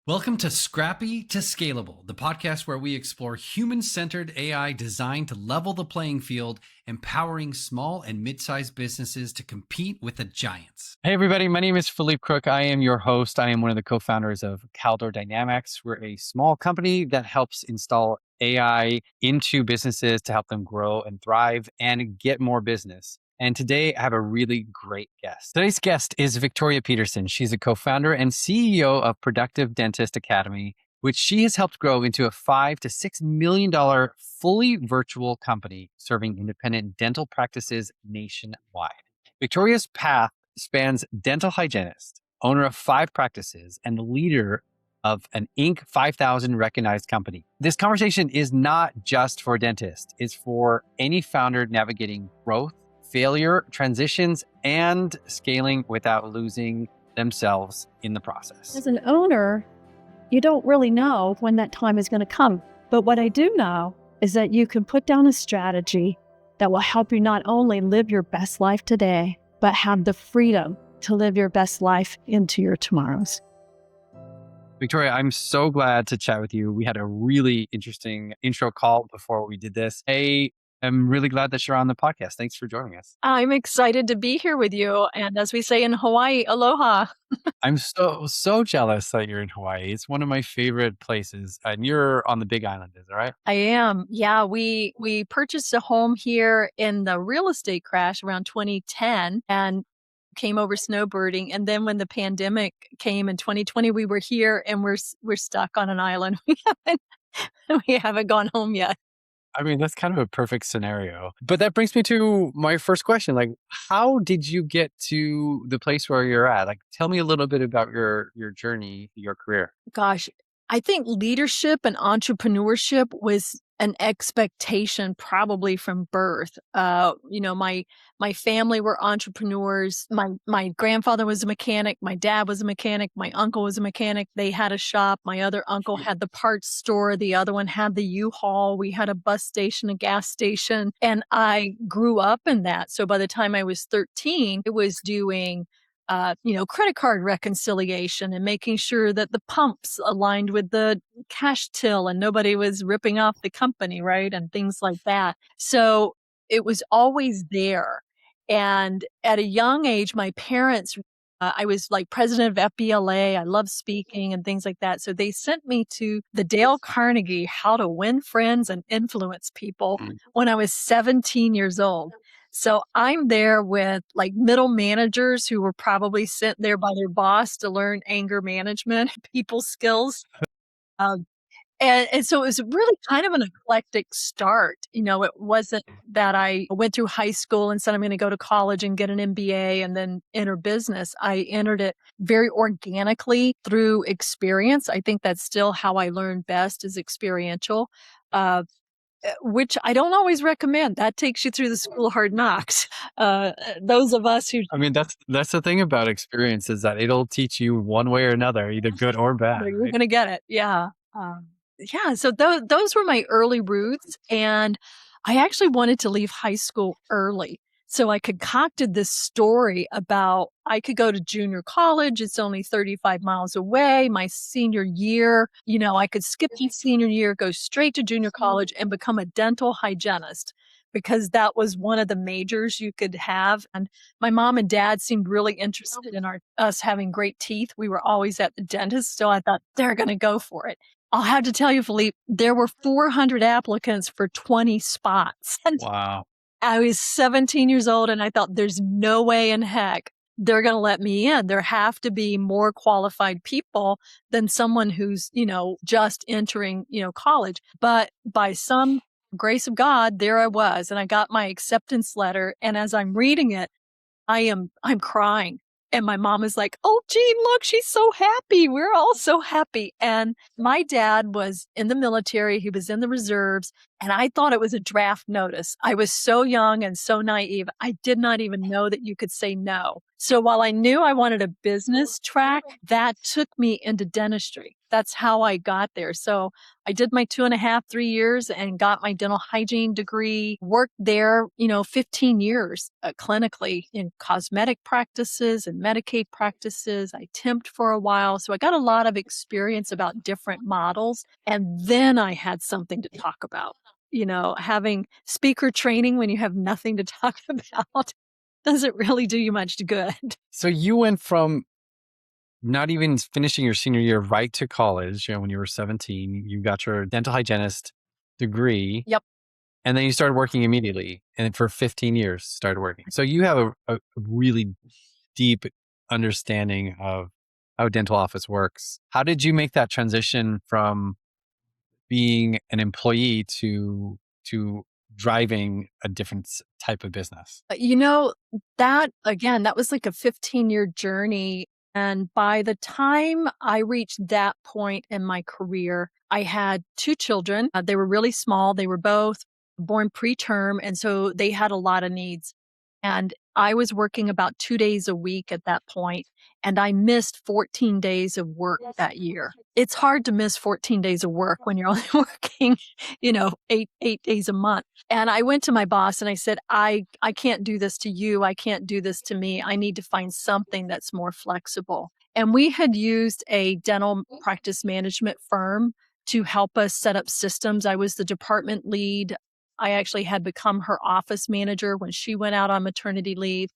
Welcome to Scrappy to Scalable, the podcast where we explore human-centered AI designed to level the playing field, empowering small and mid-sized businesses to compete with the giants. Hey, everybody. My name is Philippe Crook. I am your host. I am one of the co-founders of Caldor Dynamics. We're a small company that helps install AI into businesses to help them grow and thrive and get more business. And today I have a really great guest. Today's guest is Victoria Peterson. She's a co-founder and CEO of Productive Dentist Academy, which she has helped grow into a $5 to $6 million fully virtual company serving independent dental practices nationwide. Victoria's path spans dental hygienist, owner of 5 practices, and the leader of an Inc. 5000 recognized company. This conversation is not just for dentists. It's for any founder navigating growth, failure, transitions, and scaling without losing themselves in the process. As an owner, you don't really know when that time is going to come. But what I do know is that you can put down a strategy that will help you not only live your best life today, but have the freedom to live your best life into your tomorrows. Victoria, I'm so glad to chat with you. We had a really interesting intro call before we did this. I'm really glad that you're on the podcast. Thanks for joining us. I'm excited to be here with you. And as we say in Hawaii, aloha. I'm so jealous that you're in Hawaii. It's one of my favorite places. And you're on the Big Island, is that right? I am. Yeah, we purchased a home here in the real estate crash around 2010 and came over snowbirding. And then when the pandemic came in 2020, we were here and we're stuck on an island. We haven't gone home yet. I mean, that's kind of a perfect scenario. But that brings me to my first question. Like, how did you get to the place where you're at? Like, tell me a little bit about your journey, your career. Gosh, I think leadership and entrepreneurship was an expectation probably from birth. My family were entrepreneurs. My grandfather was a mechanic. My dad was a mechanic. My uncle was a mechanic. They had a shop. My other uncle had the parts store. The other one had the U-Haul. We had a bus station, a gas station. And I grew up in that. So by the time I was 13, it was doing credit card reconciliation and making sure that the pumps aligned with the cash till and nobody was ripping off the company, right? And things like that. So it was always there. And at a young age, my parents, I was like president of FBLA. I love speaking and things like that. So they sent me to the Dale Carnegie, How to Win Friends and Influence People when I was 17 years old. So I'm there with like middle managers who were probably sent there by their boss to learn anger management, people skills. And so it was really kind of an eclectic start. It wasn't that I went through high school and said, I'm going to go to college and get an MBA and then enter business. I entered it very organically through experience. I think that's still how I learn best is experiential. Which I don't always recommend. That takes you through the school of hard knocks. Those of us who... I mean, that's the thing about experience is that it'll teach you one way or another, either good or bad. You're going to get it. Yeah. So those were my early roots. And I actually wanted to leave high school early. So I concocted this story about I could go to junior college. It's only 35 miles away. My senior year, I could skip the senior year, go straight to junior college and become a dental hygienist because that was one of the majors you could have. And my mom and dad seemed really interested in us having great teeth. We were always at the dentist. So I thought they're going to go for it. I'll have to tell you, Philippe, there were 400 applicants for 20 spots. Wow. I was 17 years old and I thought there's no way in heck they're going to let me in. There have to be more qualified people than someone who's, just entering, college. But by some grace of God, there I was and I got my acceptance letter. And as I'm reading it, I'm crying. And my mom is like, oh, Jean, look, she's so happy. We're all so happy. And my dad was in the military. He was in the reserves. And I thought it was a draft notice. I was so young and so naive. I did not even know that you could say no. So while I knew I wanted a business track, that took me into dentistry. that's how I got there. So I did my 2.5, 3 years and got my dental hygiene degree, worked there, 15 years clinically in cosmetic practices and Medicaid practices. I temped for a while. So I got a lot of experience about different models. And then I had something to talk about. Having speaker training when you have nothing to talk about doesn't really do you much good. So you went from not even finishing your senior year right to college, when you were 17, you got your dental hygienist degree. Yep. And then you started working immediately. And for 15 years, started working. So you have a really deep understanding of how dental office works. How did you make that transition from being an employee to driving a different type of business? That was like a 15-year journey. And by the time I reached that point in my career, I had 2 children. They were really small. They were both born preterm. And so they had a lot of needs. And I was working about 2 days a week at that point, and I missed 14 days of work that year. It's hard to miss 14 days of work when you're only working, 8 days a month. And I went to my boss and I said, I can't do this to you. I can't do this to me. I need to find something that's more flexible. And we had used a dental practice management firm to help us set up systems. I was the department lead. I actually had become her office manager when she went out on maternity leave.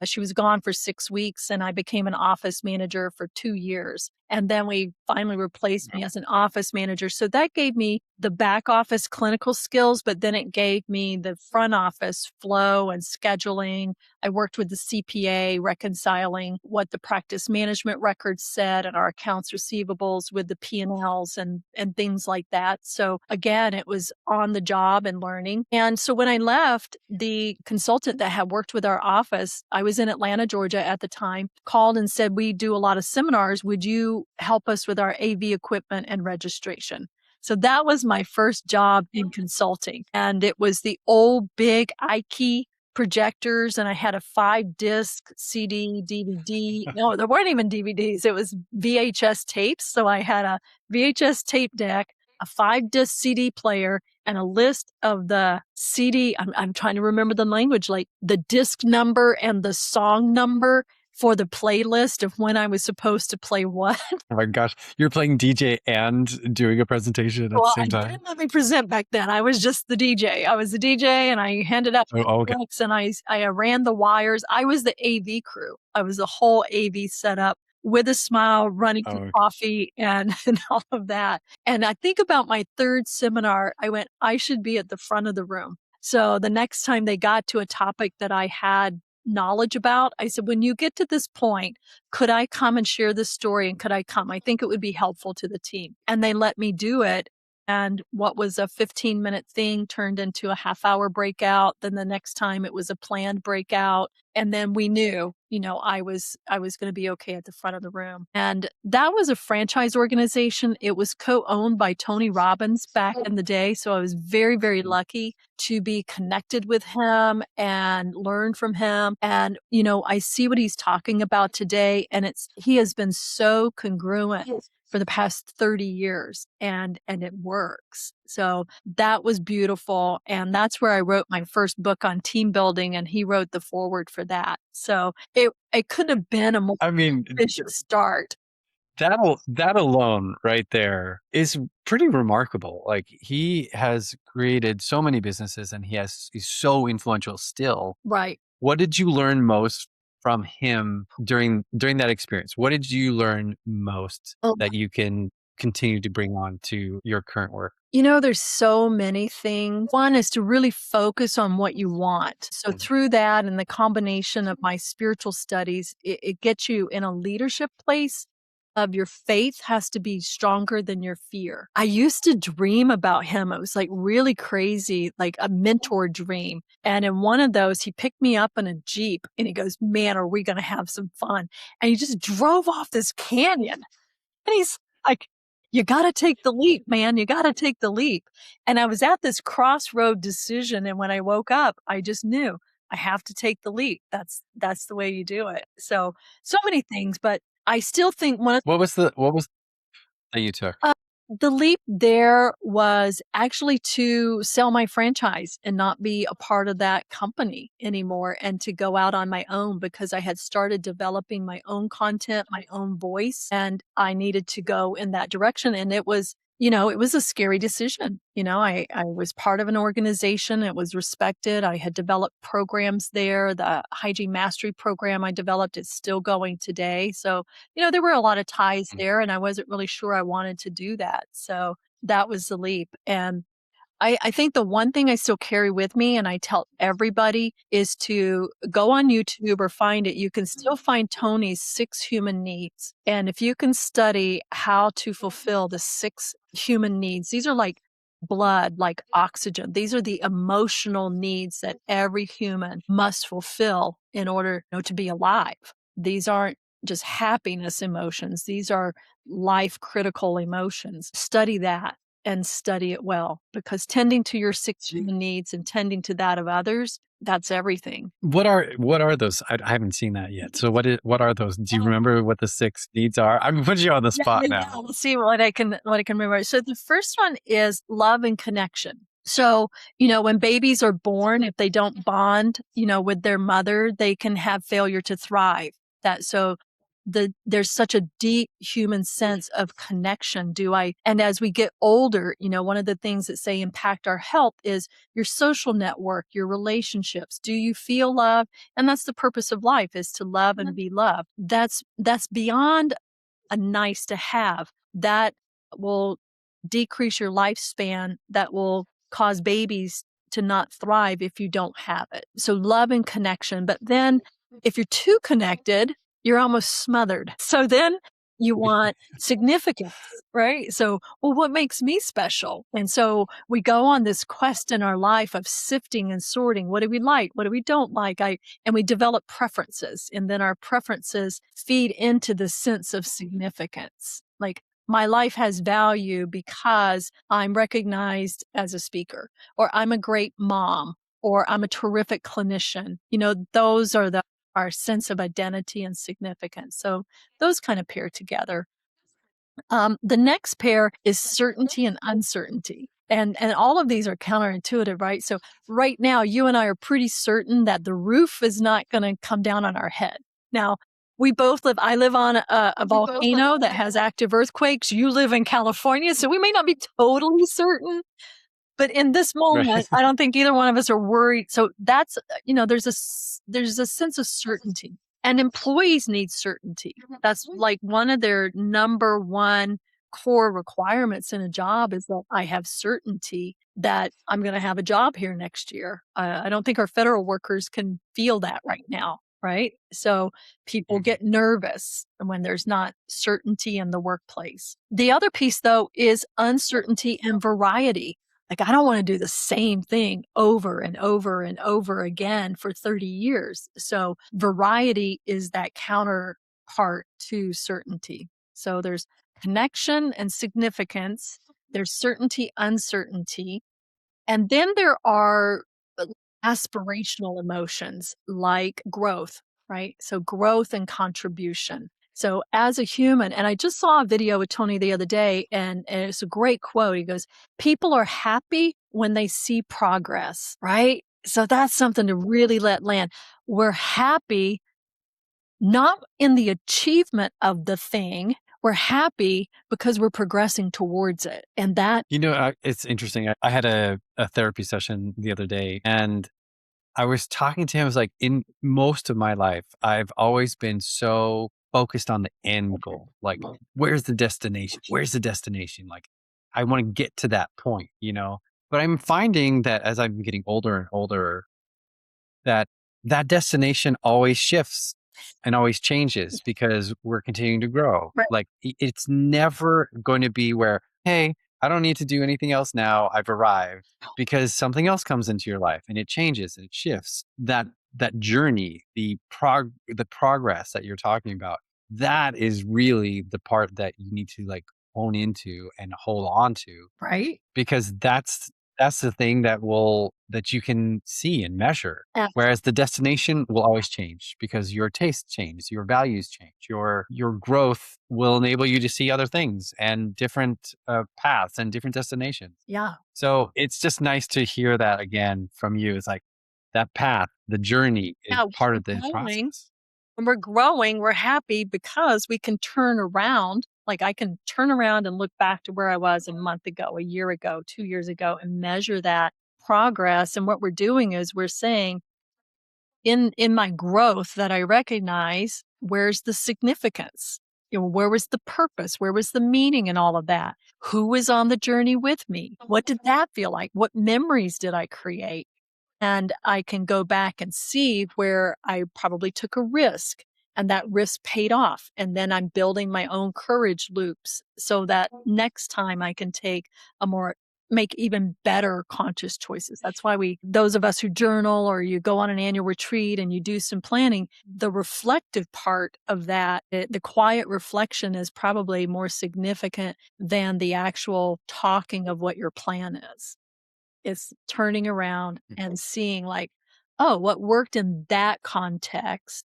She was gone for 6 weeks and I became an office manager for 2 years. And then we finally replaced me as an office manager. So that gave me the back office clinical skills, but then it gave me the front office flow and scheduling. I worked with the CPA, reconciling what the practice management records said and our accounts receivables with the P&Ls and things like that. So again, it was on the job and learning. And so when I left, the consultant that had worked with our office, I was in Atlanta, Georgia at the time, called and said, we do a lot of seminars. Would you help us with our AV equipment and registration? So that was my first job in consulting. And it was the old big Ikey projectors. And I had a 5-disc CD, DVD. No, there weren't even DVDs. It was VHS tapes. So I had a VHS tape deck, a 5-disc CD player, and a list of the CD. I'm trying to remember the language, like the disc number and the song number for the playlist of when I was supposed to play what. Oh my gosh, you're playing DJ and doing a presentation at the same time? Didn't let me present back then. I was just the DJ. I was the DJ and I handed out okay. books and I ran the wires. I was the AV crew. I was the whole AV setup with a smile, running to coffee and all of that. And I think about my 3rd seminar, I went, I should be at the front of the room. So the next time they got to a topic that I had knowledge about, I said, when you get to this point, could I come and share this story? And could I come? I think it would be helpful to the team. And they let me do it. And what was a 15-minute thing turned into a half-hour breakout. Then the next time it was a planned breakout. And then we knew, I was going to be okay at the front of the room. And that was a franchise organization. It was co-owned by Tony Robbins back in the day. So I was very, very lucky to be connected with him and learn from him. And, I see what he's talking about today. And he has been so congruent for the past 30 years and it works. So that was beautiful. And that's where I wrote my first book on team building and he wrote the foreword for that. So it couldn't have been a more ambitious start. That alone right there is pretty remarkable. Like he has created so many businesses and he's so influential still. Right. What did you learn most from him during that experience? What did you learn most that you can continue to bring on to your current work? There's so many things. One is to really focus on what you want. So through that and the combination of my spiritual studies, it gets you in a leadership place of your faith has to be stronger than your fear. I used to dream about him. It was like really crazy, like a mentor dream. And in one of those, he picked me up in a Jeep and he goes, man, are we going to have some fun? And he just drove off this canyon. And he's like, you got to take the leap, man. You got to take the leap. And I was at this crossroad decision. And when I woke up, I just knew I have to take the leap. That's the way you do it. So many things, but I still think what was that you took? The leap there was actually to sell my franchise and not be a part of that company anymore, and to go out on my own, because I had started developing my own content, my own voice, and I needed to go in that direction. And it was, it was a scary decision. I was part of an organization. It was respected. I had developed programs there. The Hygiene Mastery program I developed is still going today. So, there were a lot of ties there, and I wasn't really sure I wanted to do that. So that was the leap. And I think the one thing I still carry with me, and I tell everybody, is to go on YouTube or find it. You can still find Tony's 6 human needs. And if you can study how to fulfill the 6 human needs, these are like blood, like oxygen. These are the emotional needs that every human must fulfill in order, to be alive. These aren't just happiness emotions. These are life critical emotions. Study that. And study it well, because tending to your 6 human needs and tending to that of others, that's everything. What are those? I haven't seen that yet. So what are those? Do you remember what the 6 needs are? I'm putting you on the spot now. Yeah, let's see what I can remember. So the first one is love and connection. So, when babies are born, if they don't bond, with their mother, they can have failure to thrive. There's such a deep human sense of connection. And as we get older, one of the things that say impact our health is your social network, your relationships. Do you feel love? And that's the purpose of life, is to love and be loved. That's beyond a nice to have. That will decrease your lifespan. That will cause babies to not thrive if you don't have it. So love and connection. But then if you're too connected, you're almost smothered. So then you want significance, right? So, well, what makes me special? And so we go on this quest in our life of sifting and sorting. What do we like? What do we don't like? And we develop preferences. And then our preferences feed into the sense of significance. Like, my life has value because I'm recognized as a speaker, or I'm a great mom, or I'm a terrific clinician. Those are our sense of identity and significance. So those kind of pair together. The next pair is certainty and uncertainty. And all of these are counterintuitive, right? So right now, you and I are pretty certain that the roof is not going to come down on our head. Now, I live on a volcano that has active earthquakes. You live in California, so we may not be totally certain. But in this moment, Right. I don't think either one of us are worried. So that's, there's a sense of certainty, and employees need certainty. That's like one of their number one core requirements in a job, is that I have certainty that I'm going to have a job here next year. I don't think our federal workers can feel that right now. Right. So people get nervous when there's not certainty in the workplace. The other piece, though, is uncertainty and variety. Like, I don't want to do the same thing over and over and over again for 30 years. So variety is that counterpart to certainty. So there's connection and significance. There's certainty, uncertainty. And then there are aspirational emotions like growth, right? So growth and contribution. So as a human, and I just saw a video with Tony the other day, and it's a great quote. He goes, people are happy when they see progress, right? So that's something to really let land. We're happy not in the achievement of the thing. We're happy because we're progressing towards it. And that, it's interesting. I had a therapy session the other day, and I was talking to him. I was like, in most of my life, I've always been so focused on the end goal. Like, where's the destination? Where's the destination? Like, I want to get to that point, But I'm finding that as I'm getting older and older, that destination always shifts and always changes because we're continuing to grow. Right. Like, it's never going to be where, hey, I don't need to do anything else now. I've arrived, because something else comes into your life and it changes and it shifts. That journey, the progress that you're talking about, that is really the part that you need to like hone into and hold on to, right? because that's that's the thing that you can see and measure. Yeah. Whereas the destination will always change because your tastes change, your values change, your growth will enable you to see other things and different paths and different destinations. Yeah. So it's just nice to hear that again from you. It's like that path, the journey is Yeah, part of the growing. process. When we're growing, we're happy because we can turn around. Like I can turn around and look back to where I was a month ago, a year ago, 2 years ago, and measure that progress. And what we're doing is we're saying, in my growth that I recognize, where's the significance? Where was the purpose? Where was the meaning in all of that? Who was on the journey with me? What did that feel like? What memories did I create? And I can go back and see where I probably took a risk and that risk paid off. And then I'm building my own courage loops so that next time I can make even better conscious choices. That's why those of us who journal or you go on an annual retreat and you do some planning, the reflective part of that, the quiet reflection is probably more significant than the actual talking of what your plan is. It's turning around and seeing like, oh, what worked in that context.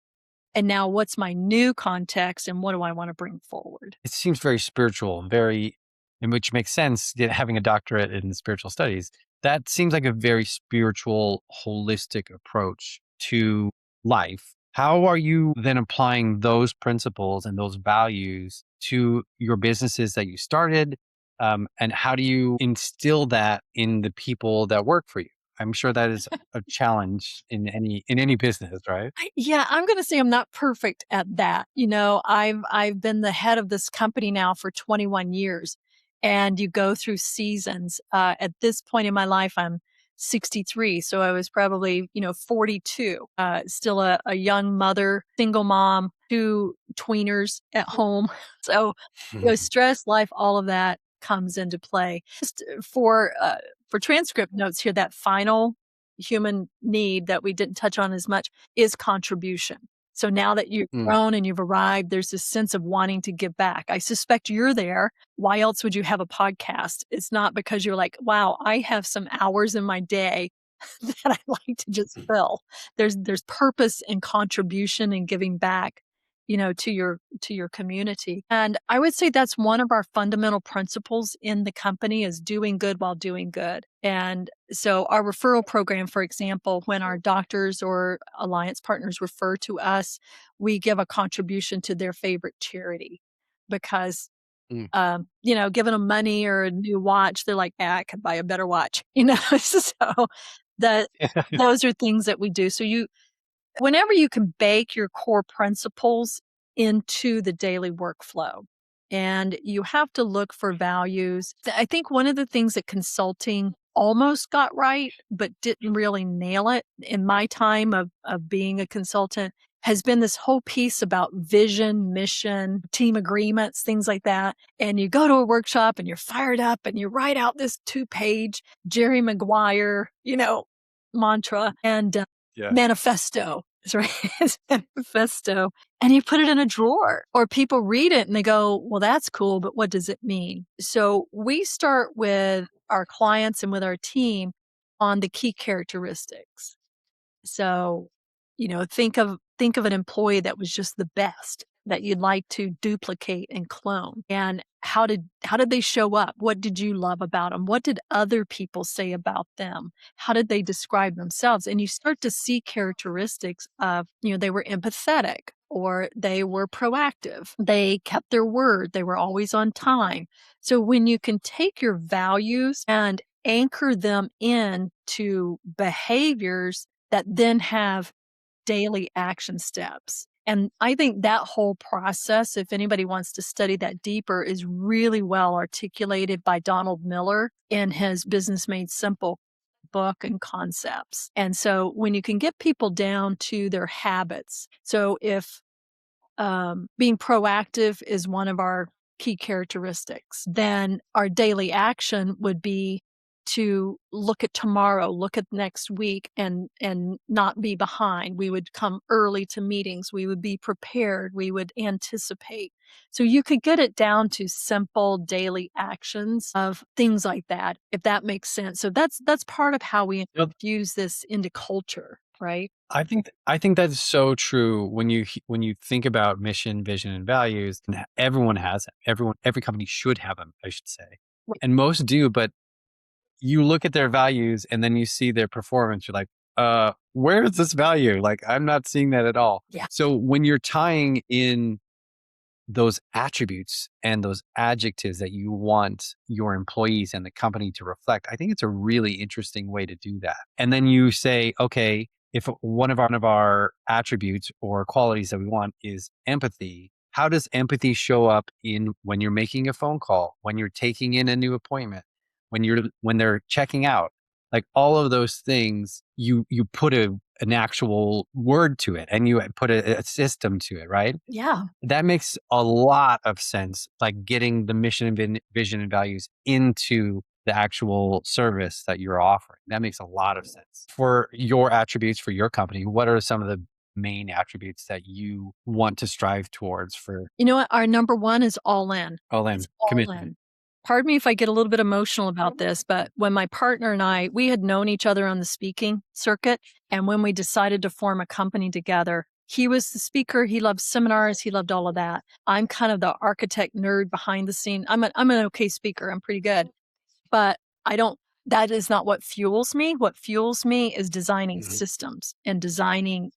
And now what's my new context and what do I want to bring forward? It seems very spiritual, and which makes sense, having a doctorate in spiritual studies. That seems like a very spiritual, holistic approach to life. How are you then applying those principles and those values to your businesses that you started? And how do you instill that in the people that work for you? I'm sure that is a challenge in any business, right? I'm going to say I'm not perfect at that. I've been the head of this company now for 21 years, and you go through seasons. At this point in my life, I'm 63, so I was probably 42. Still a young mother, single mom, 2 tweeners at home. So stress, life, all of that comes into play. Just for transcript notes here, that final human need that we didn't touch on as much is contribution. So now that you've grown and you've arrived, there's this sense of wanting to give back. I suspect you're there. Why else would you have a podcast? It's not because you're like, wow, I have some hours in my day that I like to just fill. There's purpose and contribution and giving back, to your community. And I would say that's one of our fundamental principles in the company is doing good while doing good. And so our referral program, for example, when our doctors or alliance partners refer to us, we give a contribution to their favorite charity because giving them money or a new watch, they're like, I could buy a better watch, so those are things that we do. So whenever you can bake your core principles into the daily workflow, and you have to look for values. I think one of the things that consulting almost got right, but didn't really nail it in my time of being a consultant has been this whole piece about vision, mission, team agreements, things like that. And you go to a workshop and you're fired up and you write out this 2-page Jerry Maguire, mantra and manifesto. That's right. It's manifesto. And you put it in a drawer or people read it and they go, well, that's cool, but what does it mean? So we start with our clients and with our team on the key characteristics. So, think of an employee that was just the best that you'd like to duplicate and clone. And how did they show up? What did you love about them? What did other people say about them? How did they describe themselves? And you start to see characteristics of, they were empathetic or they were proactive. They kept their word. They were always on time. So when you can take your values and anchor them into behaviors that then have daily action steps. And I think that whole process, if anybody wants to study that deeper, is really well articulated by Donald Miller in his Business Made Simple book and concepts. And so when you can get people down to their habits, so if being proactive is one of our key characteristics, then our daily action would be to look at tomorrow, look at next week, and not be behind. We would come early to meetings. We would be prepared. We would anticipate. So you could get it down to simple daily actions of things like that, if that makes sense. So that's part of how we infuse this into culture, right? I think that's so true when you think about mission, vision, and values. And everyone has them. Every company should have them, I should say, Right. and most do. But you look at their values and then you see their performance. You're like, where is this value? Like, I'm not seeing that at all. Yeah. So when you're tying in those attributes and those adjectives that you want your employees and the company to reflect, I think it's a really interesting way to do that. And then you say, okay, if one of our attributes or qualities that we want is empathy, how does empathy show up in when you're making a phone call, when you're taking in a new appointment, when they're checking out? Like all of those things, you put an actual word to it and you put a system to it, right? Yeah. That makes a lot of sense, like getting the mission and vision and values into the actual service that you're offering. That makes a lot of sense. For your attributes for your company, what are some of the main attributes that you want to strive towards for? You know what? Our number one is all in. All in, It's all commitment. in. Pardon me if I get a little bit emotional about this, but when my partner and we had known each other on the speaking circuit. And when we decided to form a company together, he was the speaker. He loved seminars. He loved all of that. I'm kind of the architect nerd behind the scene. I'm an okay speaker. I'm pretty good, but that is not what fuels me. What fuels me is designing systems and designing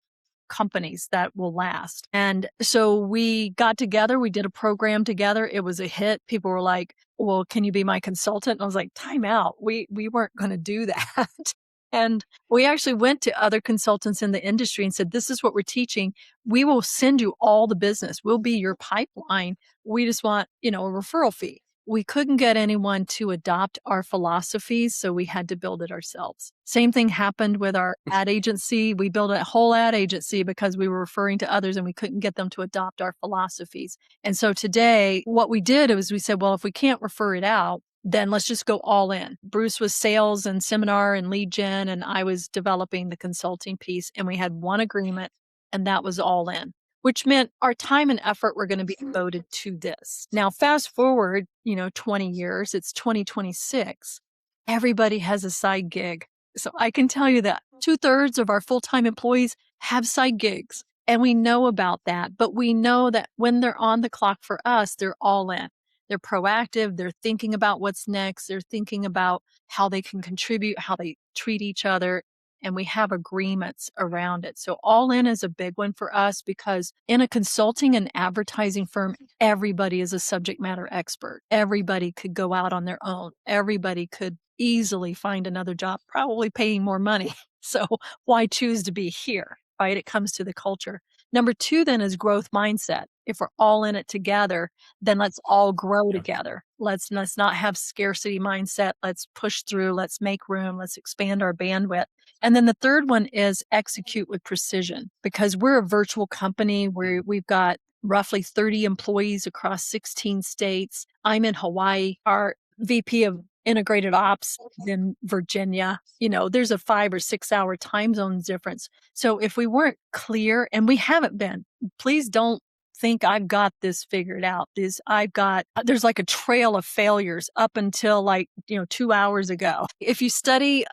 companies that will last. And so we got together, we did a program together. It was a hit. People were like, well, can you be my consultant? And I was like, time out. We weren't going to do that. And we actually went to other consultants in the industry and said, this is what we're teaching. We will send you all the business. We'll be your pipeline. We just want, a referral fee. We couldn't get anyone to adopt our philosophies, so we had to build it ourselves. Same thing happened with our ad agency. We built a whole ad agency because we were referring to others and we couldn't get them to adopt our philosophies. And so today, what we did was we said, well, if we can't refer it out, then let's just go all in. Bruce was sales and seminar and lead gen, and I was developing the consulting piece. And we had one agreement, and that was all in, which meant our time and effort were going to be devoted to this. Now, fast forward, 20 years, it's 2026. Everybody has a side gig. So I can tell you that 2/3 of our full-time employees have side gigs, and we know about that. But we know that when they're on the clock for us, they're all in. They're proactive. They're thinking about what's next. They're thinking about how they can contribute, how they treat each other. And we have agreements around it. So all in is a big one for us because in a consulting and advertising firm, everybody is a subject matter expert. Everybody could go out on their own. Everybody could easily find another job, probably paying more money. So why choose to be here, right? It comes to the culture. Number 2 then is growth mindset. If we're all in it together, then let's all grow together. Let's not have scarcity mindset. Let's push through. Let's make room. Let's expand our bandwidth. And then the third one is execute with precision because we're a virtual company where we've got roughly 30 employees across 16 states. I'm in Hawaii. Our VP of integrated ops in Virginia. There's a 5 or 6 hour time zone difference. So if we weren't clear, and we haven't been, please don't think I've got this figured out. There's like a trail of failures up until 2 hours ago. If you study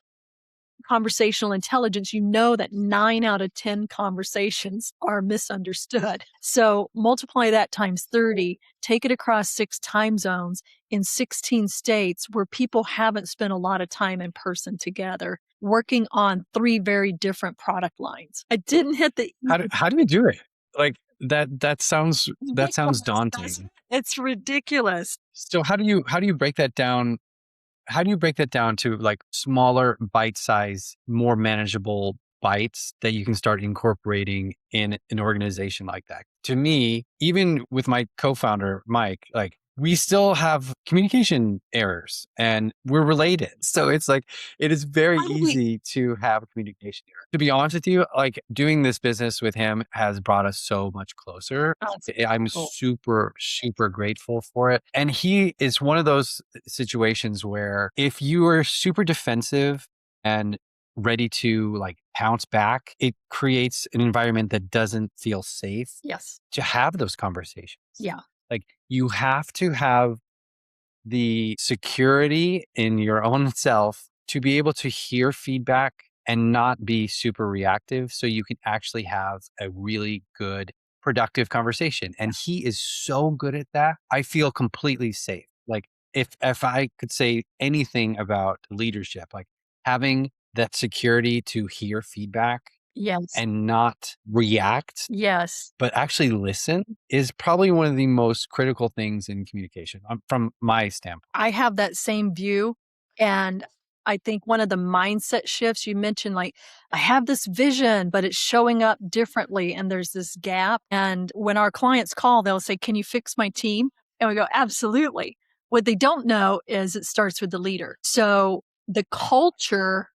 conversational intelligence, you know that 9 out of 10 conversations are misunderstood. So multiply that times 30, take it across 6 time zones in 16 states where people haven't spent a lot of time in person together working on 3 very different product lines. I didn't hit the... How do you do it? Like that sounds daunting. It's ridiculous. So how do you break that down? How do you break that down to like smaller bite size, more manageable bites that you can start incorporating in an organization like that? To me, even with my co-founder, Mike, like we still have communication errors and we're related. So it's like, it is very Why do we- easy to have a communication error. To be honest with you, like doing this business with him has brought us so much closer. I'm cool. super, super grateful for it. And he is one of those situations where if you are super defensive and ready to like pounce back, it creates an environment that doesn't feel safe Yes. to have those conversations. Yeah. Like you have to have the security in your own self to be able to hear feedback and not be super reactive so you can actually have a really good productive conversation. And he is so good at that. I feel completely safe. Like if I could say anything about leadership, like having that security to hear feedback Yes. and not react, Yes. but actually listen is probably one of the most critical things in communication from my standpoint. I have that same view. And I think one of the mindset shifts you mentioned, like, I have this vision, but it's showing up differently. And there's this gap. And when our clients call, they'll say, can you fix my team? And we go, absolutely. What they don't know is it starts with the leader. So the culture,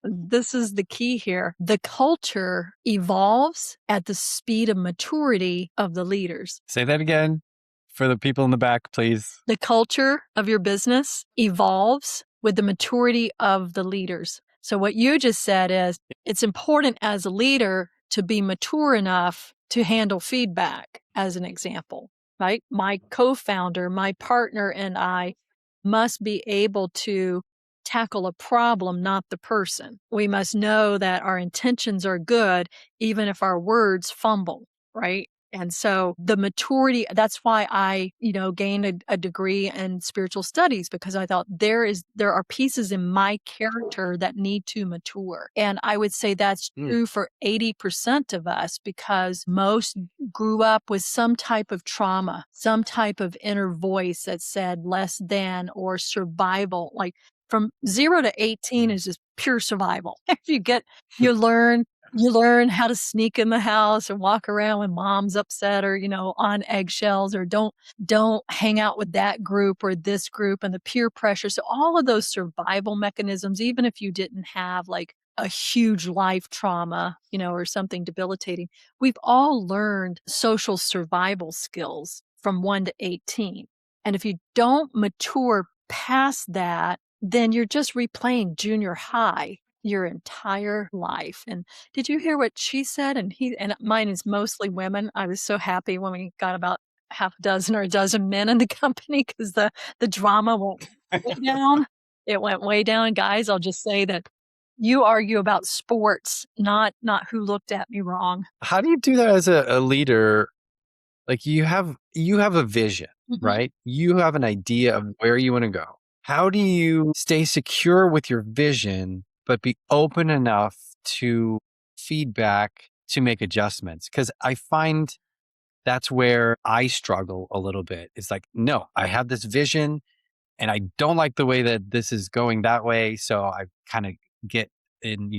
this is the key here. The culture evolves at the speed of maturity of the leaders. Say that again for the people in the back, please. The culture of your business evolves with the maturity of the leaders. So what you just said is it's important as a leader to be mature enough to handle feedback, as an example, right? My co-founder, my partner, and I must be able to tackle a problem, not the person. We must know that our intentions are good, even if our words fumble, right? And so the maturity, that's why I, gained a degree in spiritual studies, because I thought there are pieces in my character that need to mature. And I would say that's true for 80% of us, because most grew up with some type of trauma, some type of inner voice that said less than or survival. Like from 0 to 18 is just pure survival. You learn how to sneak in the house and walk around when mom's upset or, on eggshells, or don't hang out with that group or this group, and the peer pressure. So all of those survival mechanisms, even if you didn't have like a huge life trauma, or something debilitating, we've all learned social survival skills from 1 to 18. And if you don't mature past that, then you're just replaying junior high your entire life. And did you hear what she said? And mine is mostly women. I was so happy when we got about half a dozen or a dozen men in the company, because the drama went way down. It went way down. Guys, I'll just say that you argue about sports, not who looked at me wrong. How do you do that as a leader? Like you have a vision, right? You have an idea of where you want to go. How do you stay secure with your vision, but be open enough to feedback to make adjustments? Because I find that's where I struggle a little bit. It's like, no, I have this vision and I don't like the way that this is going that way. So I kind of get in,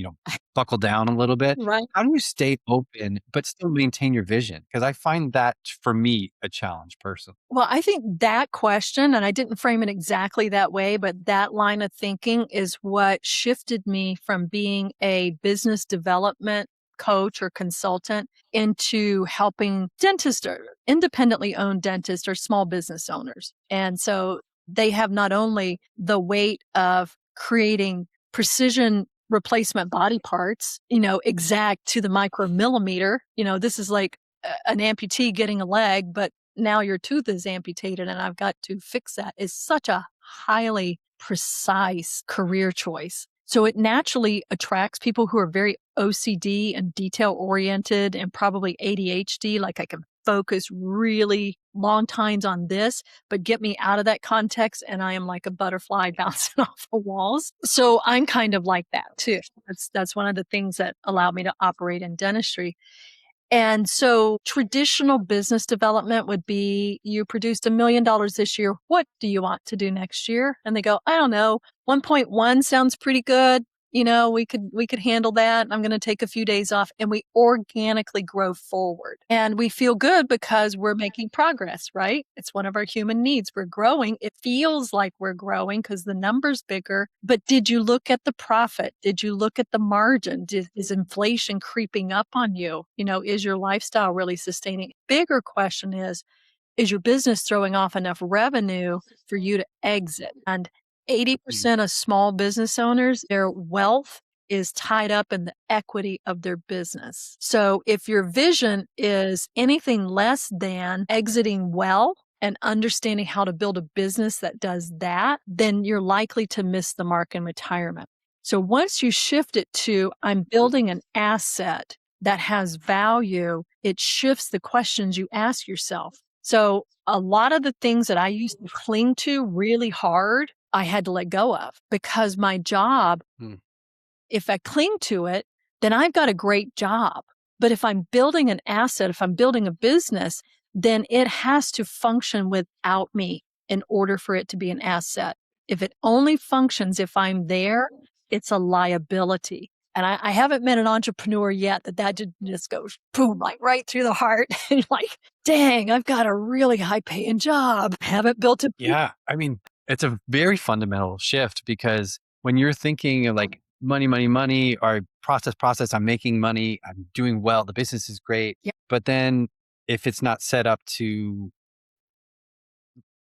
buckle down a little bit. Right. How do you stay open, but still maintain your vision? Because I find that for me a challenge personally. Well, I think that question, and I didn't frame it exactly that way, but that line of thinking is what shifted me from being a business development coach or consultant into helping dentists or independently owned dentists or small business owners. And so they have not only the weight of creating precision replacement body parts, exact to the micromillimeter. This is like an amputee getting a leg, but now your tooth is amputated and I've got to fix that. Is such a highly precise career choice. So it naturally attracts people who are very OCD and detail oriented and probably ADHD. Like I can focus really long times on this, but get me out of that context and I am like a butterfly bouncing off the walls. So I'm kind of like that too. That's one of the things that allowed me to operate in dentistry. And so traditional business development would be, you produced $1 million this year. What do you want to do next year? And they go, I don't know. 1.1 sounds pretty good. we could handle that. I'm going to take a few days off, and we organically grow forward. And we feel good because we're making progress, right? It's one of our human needs. We're growing. It feels like we're growing because the number's bigger. But did you look at the profit? Did you look at the margin? Is inflation creeping up on you? Is your lifestyle really sustaining? Bigger question is your business throwing off enough revenue for you to exit? And 80% of small business owners, their wealth is tied up in the equity of their business. So if your vision is anything less than exiting well and understanding how to build a business that does that, then you're likely to miss the mark in retirement. So once you shift it to, I'm building an asset that has value, it shifts the questions you ask yourself. So a lot of the things that I used to cling to really hard, I had to let go of, because my job, if I cling to it, then I've got a great job. But if I'm building an asset, if I'm building a business, then it has to function without me in order for it to be an asset. If it only functions if I'm there, it's a liability. And I haven't met an entrepreneur yet that just goes boom, like right through the heart. And like, dang, I've got a really high paying job. Haven't built a. Yeah. I mean, it's a very fundamental shift, because when you're thinking of like money, or process, I'm making money, I'm doing well, the business is great. Yep. But then if it's not set up to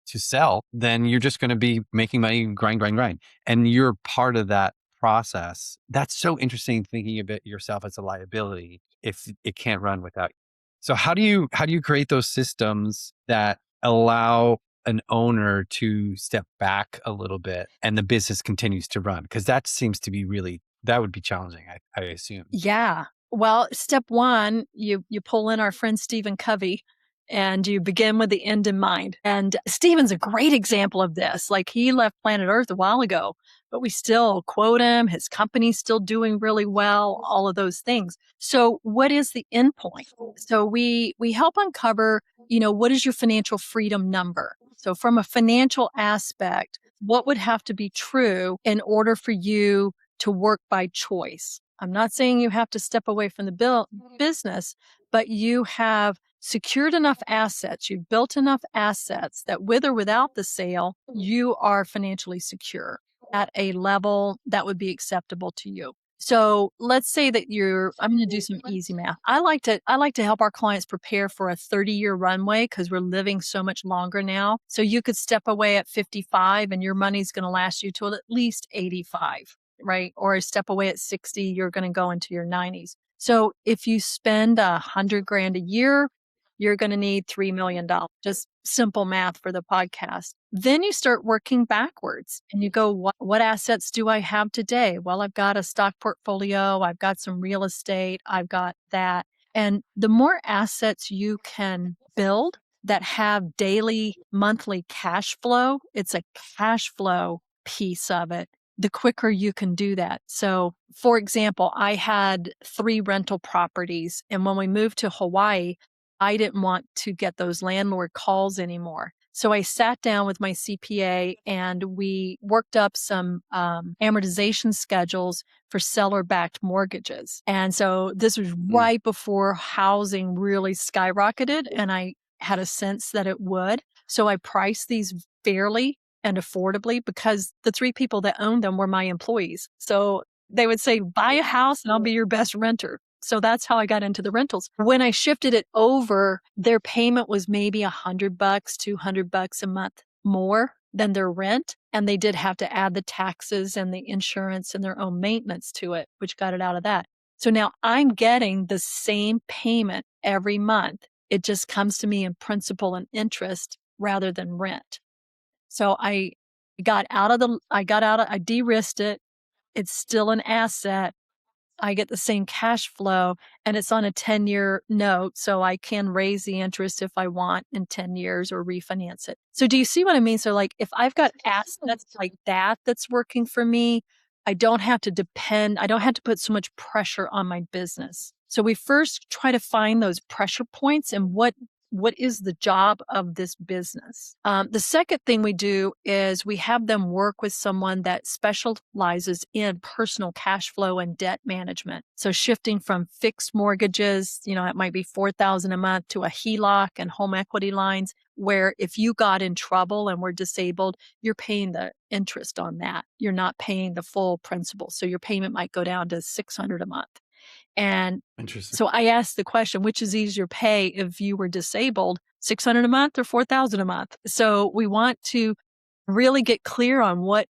sell, then you're just going to be making money, grind. And you're part of that process. That's so interesting, thinking of it yourself as a liability if it can't run without you. So how do you create those systems that allow an owner to step back a little bit and the business continues to run? Because that seems to be that would be challenging, I assume. Yeah. Well, step one, you pull in our friend Stephen Covey, and you begin with the end in mind. And Stephen's a great example of this. Like, he left planet Earth a while ago, but we still quote him. His company's still doing really well, all of those things. So what is the end point? So we help uncover, what is your financial freedom number? So from a financial aspect, what would have to be true in order for you to work by choice? I'm not saying you have to step away from the business, but you have secured enough assets, you've built enough assets that with or without the sale, you are financially secure at a level that would be acceptable to you. So let's say that I'm going to do some easy math. I like to help our clients prepare for a 30-year runway, because we're living so much longer now. So you could step away at 55 and your money's going to last you till at least 85, right? Or step away at 60, you're going to go into your 90s. So if you spend $100,000 a year, you're going to need $3 million. Just simple math for the podcast. Then you start working backwards and you go, what assets do I have today? Well, I've got a stock portfolio. I've got some real estate. I've got that. And the more assets you can build that have daily, monthly cash flow, it's a cash flow piece of it, the quicker you can do that. So, for example, I had 3 rental properties. And when we moved to Hawaii, I didn't want to get those landlord calls anymore. So I sat down with my CPA and we worked up some amortization schedules for seller-backed mortgages. And so this was right before housing really skyrocketed, and I had a sense that it would. So I priced these fairly and affordably, because the 3 people that owned them were my employees. So they would say, buy a house and I'll be your best renter. So that's how I got into the rentals. When I shifted it over, their payment was maybe $100, $200 a month more than their rent. And they did have to add the taxes and the insurance and their own maintenance to it, which got it out of that. So now I'm getting the same payment every month. It just comes to me in principal and interest rather than rent. So I de-risked it. It's still an asset. I get the same cash flow, and it's on a 10-year note, so I can raise the interest if I want in 10 years or refinance it. So do you see what I mean? So like, if I've got assets like that's working for me, I don't have to put so much pressure on my business. So we first try to find those pressure points and what what is the job of this business? The second thing we do is we have them work with someone that specializes in personal cash flow and debt management. So shifting from fixed mortgages, it might be $4,000 a month, to a HELOC and home equity lines, where if you got in trouble and were disabled, you're paying the interest on that. You're not paying the full principal. So your payment might go down to $600 a month. And Interesting. so I asked the question, which is easier pay if you were disabled, $600 a month or $4,000 a month? So we want to really get clear on what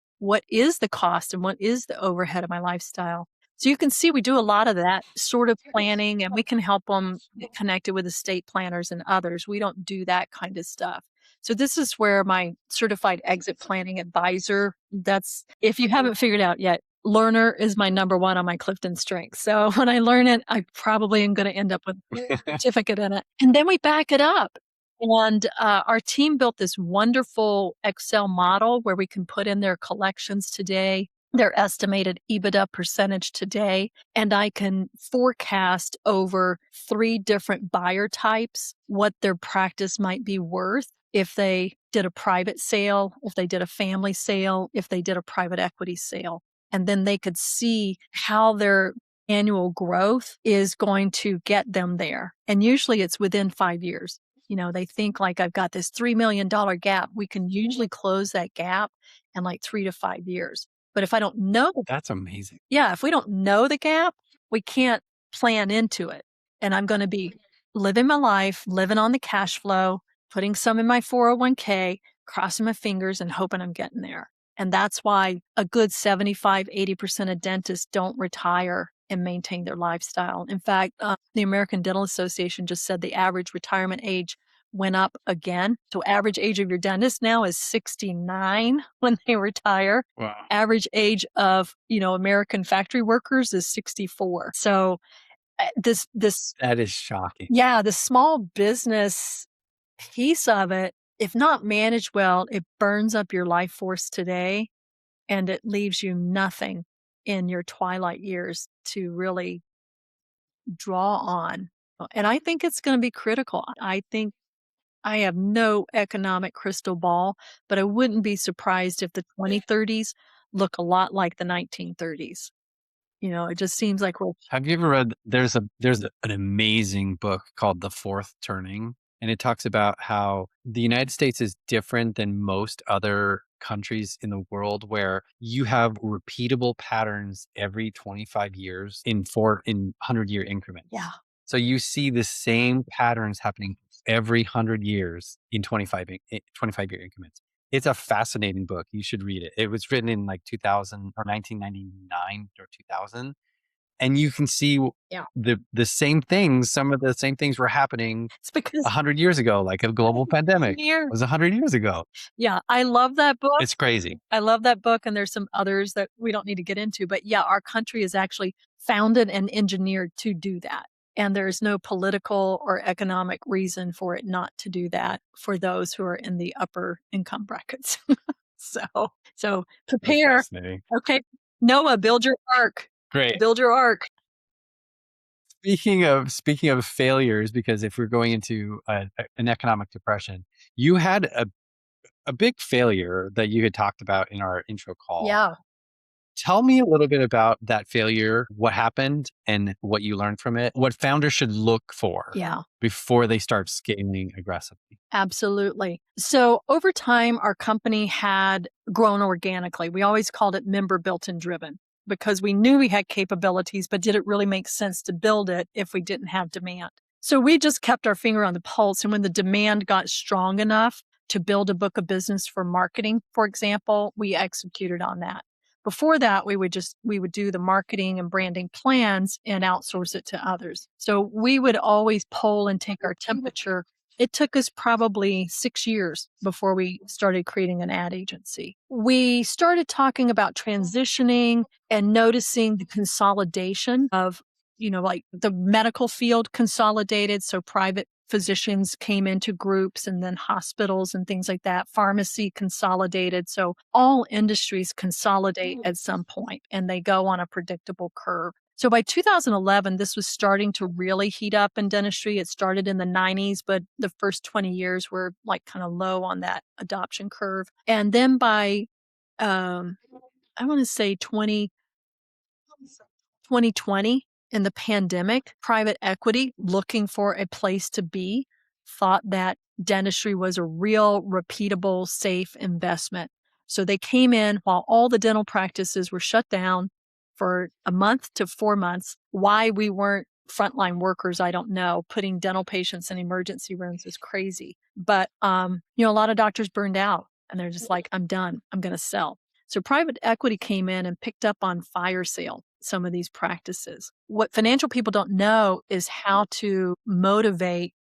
is the cost and what is the overhead of my lifestyle. So you can see we do a lot of that sort of planning, and we can help them get connected with estate planners and others. We don't do that kind of stuff. So this is where my certified exit planning advisor, that's, if you haven't figured out yet, learner is my number one on my Clifton strength. So when I learn it, I probably am going to end up with a certificate in it. And then we back it up. And our team built this wonderful Excel model where we can put in their collections today, their estimated EBITDA percentage today, and I can forecast over 3 different buyer types what their practice might be worth if they did a private sale, if they did a family sale, if they did a private equity sale. And then they could see how their annual growth is going to get them there. And usually it's within 5 years. They think like, I've got this $3 million gap. We can usually close that gap in like 3 to 5 years. But if I don't know, That's amazing. yeah, if we don't know the gap, we can't plan into it. And I'm going to be living my life, living on the cash flow, putting some in my 401k, crossing my fingers and hoping I'm getting there. And that's why a good 75, 80% of dentists don't retire and maintain their lifestyle. In fact, the American Dental Association just said the average retirement age went up again. So average age of your dentist now is 69 when they retire. Wow. Average age of, American factory workers is 64. So this That is shocking. yeah, the small business piece of it, if not managed well, it burns up your life force today, and it leaves you nothing in your twilight years to really draw on. And I think it's going to be critical. I think I have no economic crystal ball, but I wouldn't be surprised if the 2030s look a lot like the 1930s. It just seems like we're Have you ever read, there's an amazing book called The Fourth Turning, and it talks about how the United States is different than most other countries in the world, where you have repeatable patterns every 25 years in 100-year increments. Yeah. So you see the same patterns happening every 100 years in 25-year increments. It's a fascinating book. You should read it. It was written in like 2000 or 1999 or 2000. And you can see the same things. Some of the same things were happening It's because 100 years ago, like a global pandemic. It was 100 years ago. Yeah, I love that book. It's crazy. I love that book. And there's some others that we don't need to get into. But yeah, our country is actually founded and engineered to do that. And there's no political or economic reason for it not to do that for those who are in the upper income brackets. So prepare. That's fascinating. Okay. Noah, build your ark. Great. Build your ark. Speaking of failures, because if we're going into an economic depression, you had a big failure that you had talked about in our intro call. Yeah. Tell me a little bit about that failure, what happened and what you learned from it, what founders should look for before they start scaling aggressively. Absolutely. So over time, our company had grown organically. We always called it member built and driven, because we knew we had capabilities, but did it really make sense to build it if we didn't have demand? So we just kept our finger on the pulse. And when the demand got strong enough to build a book of business for marketing, for example, we executed on that. Before that, we would do the marketing and branding plans and outsource it to others. So we would always poll and take our temperature. It took us probably 6 years before we started creating an ad agency. We started talking about transitioning and noticing the consolidation of, like the medical field consolidated. So private physicians came into groups, and then hospitals and things like that. Pharmacy consolidated. So all industries consolidate at some point, and they go on a predictable curve. So by 2011, this was starting to really heat up in dentistry. It started in the 90s, but the first 20 years were like kind of low on that adoption curve. And then by, I want to say 2020, in the pandemic, private equity, looking for a place to be, thought that dentistry was a real, repeatable, safe investment. So they came in while all the dental practices were shut down for a month to 4 months. Why we weren't frontline workers, I don't know. Putting dental patients in emergency rooms is crazy. But, a lot of doctors burned out and they're just like, I'm done. I'm going to sell. So private equity came in and picked up on fire sale some of these practices. What financial people don't know is how to motivate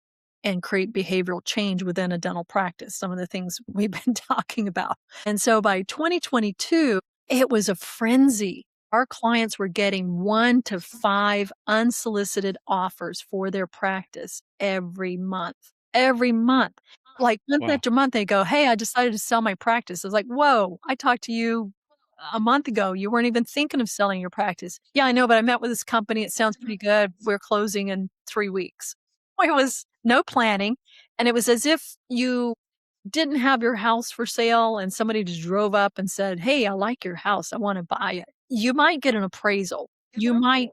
and create behavioral change within a dental practice, some of the things we've been talking about. And so by 2022, it was a frenzy. Our clients were getting 1 to 5 unsolicited offers for their practice every month. Every month. Like month Wow. after month, they go, hey, I decided to sell my practice. I was like, whoa, I talked to you a month ago. You weren't even thinking of selling your practice. Yeah, I know, but I met with this company. It sounds pretty good. We're closing in 3 weeks. It was no planning. And it was as if you didn't have your house for sale and somebody just drove up and said, hey, I like your house. I want to buy it. You might get an appraisal. You might,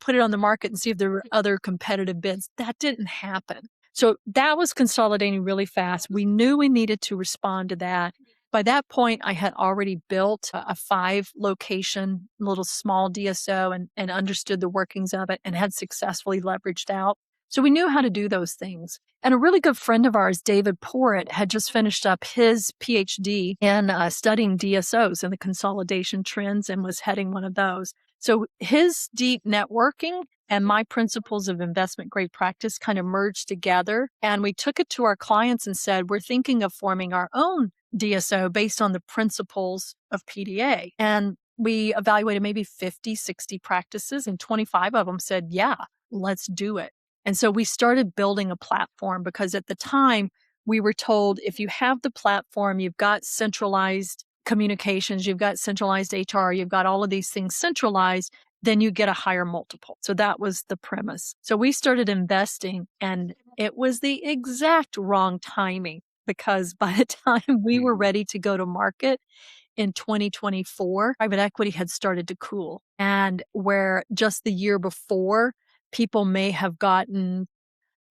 put it on the market and see if there were other competitive bids. That didn't happen. So that was consolidating really fast. We knew we needed to respond to that. By that point, I had already built a 5-location little small DSO and understood the workings of it and had successfully leveraged out. So we knew how to do those things. And a really good friend of ours, David Porritt, had just finished up his PhD in studying DSOs and the consolidation trends and was heading one of those. So his deep networking and my principles of investment grade practice kind of merged together. And we took it to our clients and said, we're thinking of forming our own DSO based on the principles of PDA. And we evaluated maybe 50, 60 practices, and 25 of them said, yeah, let's do it. And so we started building a platform because at the time we were told if you have the platform, you've got centralized communications, you've got centralized HR, you've got all of these things centralized, then you get a higher multiple. So that was the premise. So we started investing and it was the exact wrong timing because by the time we were ready to go to market in 2024, private equity had started to cool. And where just the year before, people may have gotten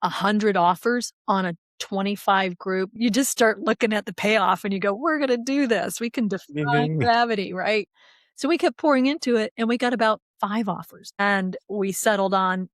100 offers on a 25 group, you just start looking at the payoff and you go, we're going to do this. We can defy gravity, right? So we kept pouring into it and we got about 5 offers and we settled on,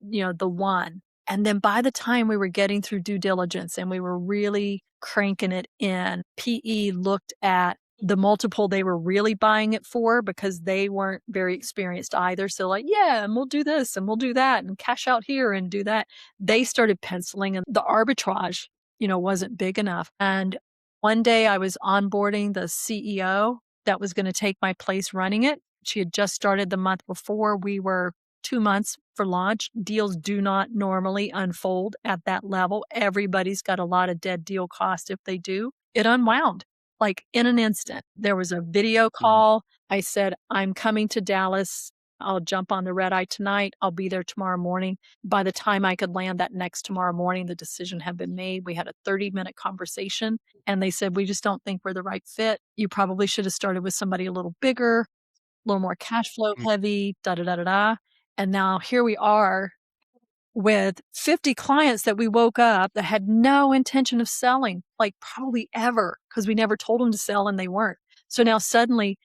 the one. And then by the time we were getting through due diligence and we were really cranking it in, PE looked at the multiple they were really buying it for because they weren't very experienced either. So like, yeah, and we'll do this and we'll do that and cash out here and do that. They started penciling and the arbitrage, wasn't big enough. And one day I was onboarding the CEO that was going to take my place running it. She had just started the month before. We were 2 months for launch. Deals do not normally unfold at that level. Everybody's got a lot of dead deal cost if they do. It unwound. Like in an instant, there was a video call. I said, I'm coming to Dallas. I'll jump on the red eye tonight. I'll be there tomorrow morning. By the time I could land that next tomorrow morning, the decision had been made. We had a 30-minute conversation and they said, we just don't think we're the right fit. You probably should have started with somebody a little bigger, a little more cash flow heavy, da-da-da-da-da. And now here we are with 50 clients that we woke up that had no intention of selling, like probably ever, because we never told them to sell and they weren't. So now suddenly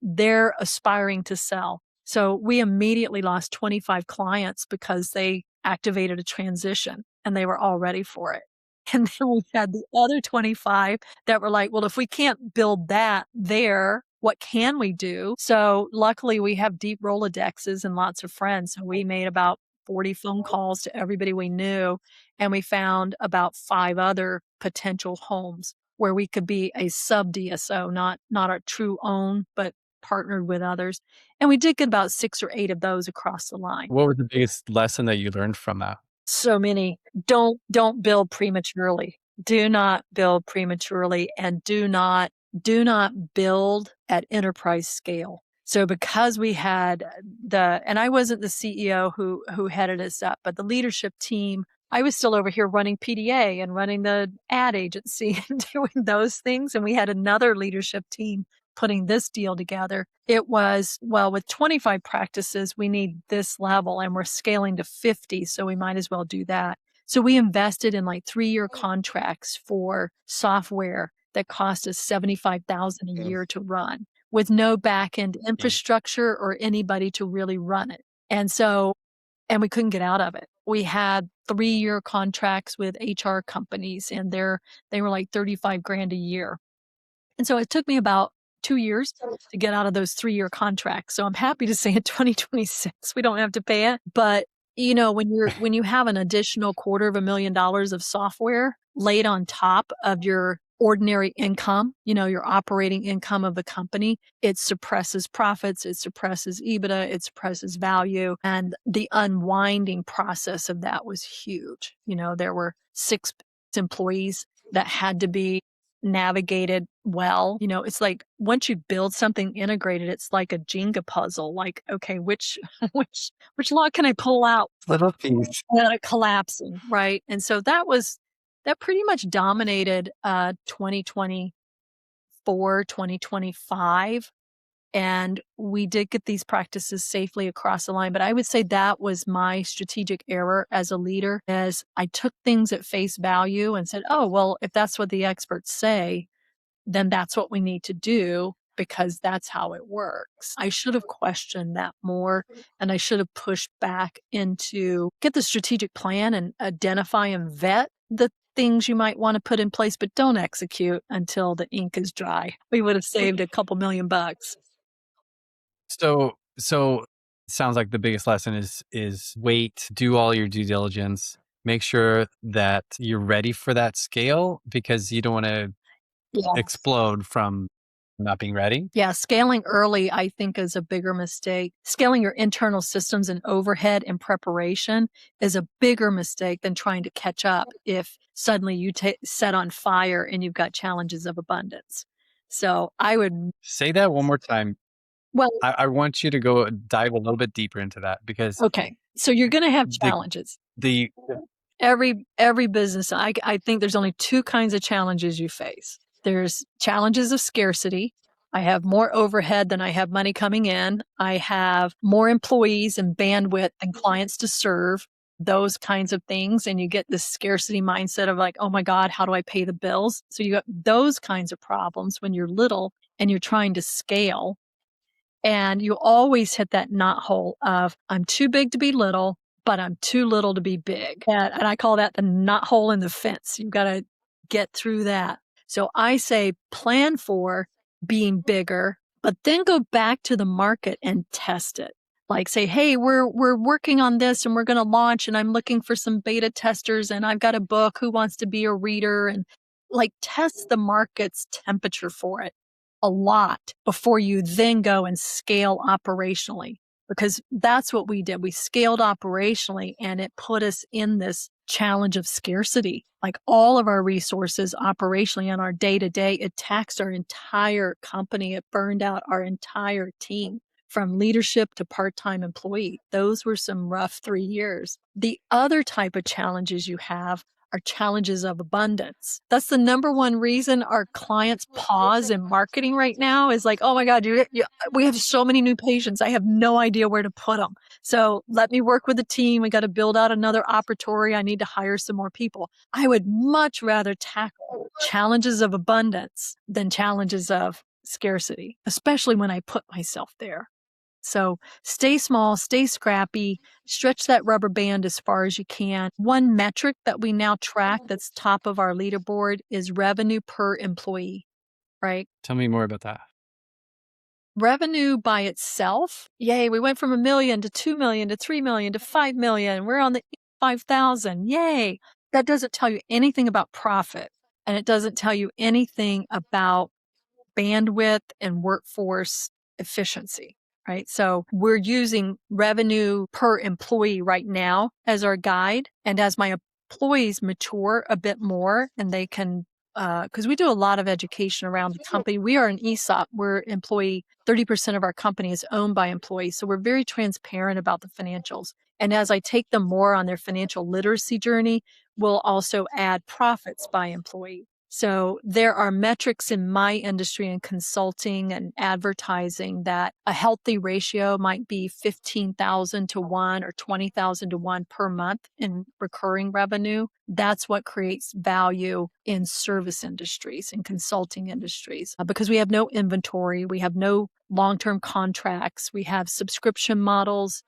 they're aspiring to sell. So we immediately lost 25 clients because they activated a transition and they were all ready for it. And then we had the other 25 that were like, well, if we can't build that there, what can we do? So luckily we have deep Rolodexes and lots of friends. So we made about 40 phone calls to everybody we knew. And we found about 5 other potential homes where we could be a sub DSO, not our true own, but partnered with others. And we did get about 6 or 8 of those across the line. What was the biggest lesson that you learned from that? So many. Don't build prematurely. Do not build prematurely and do not build at enterprise scale. So because we had and I wasn't the CEO who headed us up, but the leadership team, I was still over here running PDA and running the ad agency and doing those things. And we had another leadership team putting this deal together. It was, well, with 25 practices, we need this level and we're scaling to 50. So we might as well do that. So we invested in like 3-year contracts for software that cost us $75,000 a year to run, with no back end infrastructure or anybody to really run it. And we couldn't get out of it. We had 3-year contracts with HR companies and they were like $35,000 a year. And so it took me about 2 years to get out of those 3-year contracts. So I'm happy to say in 2026, we don't have to pay it. But when you have an additional $250,000 of software laid on top of your ordinary income, your operating income of the company, it suppresses profits, it suppresses EBITDA, it suppresses value. And the unwinding process of that was huge. There were 6 employees that had to be navigated well. It's like once you build something integrated, it's like a Jenga puzzle. Like, okay, which log can I pull out? Little piece. And it collapsing, right? And so that pretty much dominated 2024, 2025. And we did get these practices safely across the line. But I would say that was my strategic error as a leader, as I took things at face value and said, oh, well, if that's what the experts say, then that's what we need to do because that's how it works. I should have questioned that more, and I should have pushed back into get the strategic plan and identify and vet the things you might want to put in place, but don't execute until the ink is dry. We would have saved a couple $1,000,000. So sounds like the biggest lesson is wait, do all your due diligence, make sure that you're ready for that scale because you don't want to explode from not being ready. Yeah, scaling early, I think, is a bigger mistake. Scaling your internal systems and overhead and preparation is a bigger mistake than trying to catch up if suddenly you set on fire and you've got challenges of abundance. So I would say that one more time. Well, I want you to go dive a little bit deeper into that because okay, so you're going to have challenges. Every business, I think there's only 2 kinds of challenges you face. There's challenges of scarcity. I have more overhead than I have money coming in. I have more employees and bandwidth and clients to serve, those kinds of things. And you get this scarcity mindset of like, oh my God, how do I pay the bills? So you got those kinds of problems when you're little and you're trying to scale. And you always hit that knot hole of I'm too big to be little, but I'm too little to be big. And I call that the knot hole in the fence. You've got to get through that. So I say plan for being bigger, but then go back to the market and test it. Like say, hey, we're working on this and we're going to launch and I'm looking for some beta testers and I've got a book, who wants to be a reader? And like test the market's temperature for it a lot before you then go and scale operationally, because that's what we did. We scaled operationally and it put us in this challenge of scarcity. Like all of our resources operationally on our day-to-day, it taxed our entire company. It burned out our entire team from leadership to part-time employee. Those were some rough 3 years. The other type of challenges you have are challenges of abundance. That's the number one reason our clients pause in marketing right now is like, oh my God, we have so many new patients. I have no idea where to put them. So let me work with the team. We got to build out another operatory. I need to hire some more people. I would much rather tackle challenges of abundance than challenges of scarcity, especially when I put myself there. So stay small, stay scrappy, stretch that rubber band as far as you can. One metric that we now track that's top of our leaderboard is revenue per employee, right? Tell me more about that. Revenue by itself, yay, we went from $1 million to $2 million to $3 million to $5 million. We're on the 5,000, yay. That doesn't tell you anything about profit, and it doesn't tell you anything about bandwidth and workforce efficiency. Right. So we're using revenue per employee right now as our guide. And as my employees mature a bit more and they can because we do a lot of education around the company. We are an ESOP. We're employee, 30% of our company is owned by employees. So we're very transparent about the financials. And as I take them more on their financial literacy journey, we'll also add profits by employee. So there are metrics in my industry in consulting and advertising that a healthy ratio might be 15,000 to 1 or 20,000 to 1 per month in recurring revenue. That's what creates value in service industries and consulting industries because we have no inventory, we have no long-term contracts, we have subscription models.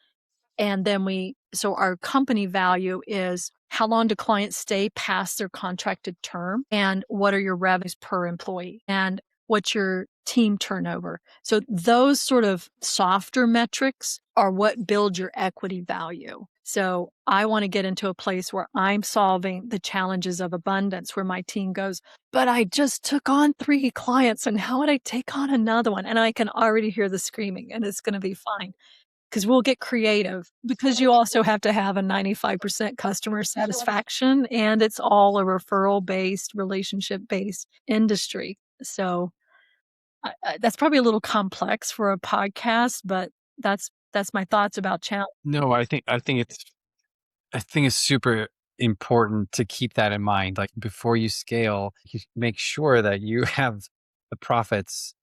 And then so our company value is how long do clients stay past their contracted term? And what are your revenues per employee? And what's your team turnover? So those sort of softer metrics are what build your equity value. So I want to get into a place where I'm solving the challenges of abundance, where my team goes, but I just took on 3 clients and how would I take on another one? And I can already hear the screaming and it's going to be fine. Because we'll get creative because you also have to have a 95% customer satisfaction and it's all a referral-based, relationship-based industry. So that's probably a little complex for a podcast, but that's my thoughts about challenge. No, I think it's super important to keep that in mind. Like before you scale, you make sure that you have the profits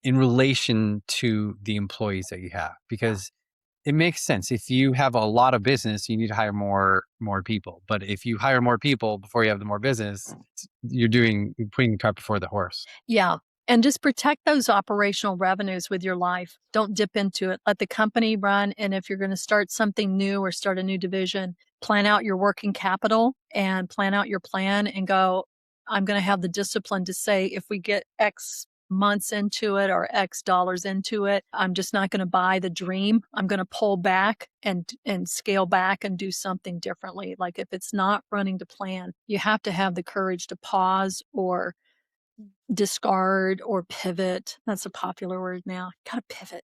in relation to the employees that you have, because it makes sense. If you have a lot of business, you need to hire more people. But if you hire more people before you have the more business, you're putting the cart before the horse. Yeah. And just protect those operational revenues with your life. Don't dip into it. Let the company run. And if you're going to start something new or start a new division, plan out your working capital and plan out your plan and go, I'm going to have the discipline to say, if we get X months into it or X dollars into it, I'm just not going to buy the dream. I'm going to pull back and scale back and do something differently. Like if it's not running to plan, you have to have the courage to pause or discard or pivot. That's a popular word now. Gotta pivot.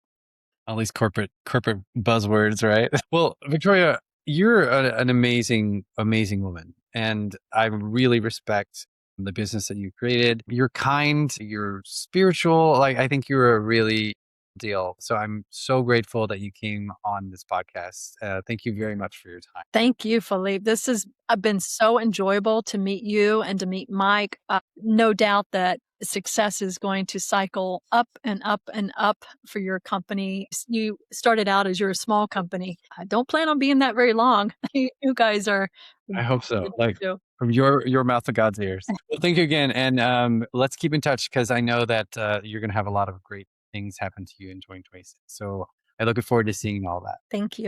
All these corporate buzzwords, right? Well, Victoria, you're an amazing woman, and I really respect the business that you created. You're kind, you're spiritual. Like I think you're a really deal. So I'm so grateful that you came on this podcast. Thank you very much for your time. Thank you, Philippe. This has been so enjoyable to meet you and to meet Mike. No doubt that success is going to cycle up and up and up for your company. You started out as you're a small company. I don't plan on being that very long. You guys are. I hope so. Like from your mouth to God's ears. Well, thank you again. And let's keep in touch because I know that you're going to have a lot of great things happen to you in 2026. So I look forward to seeing all that. Thank you.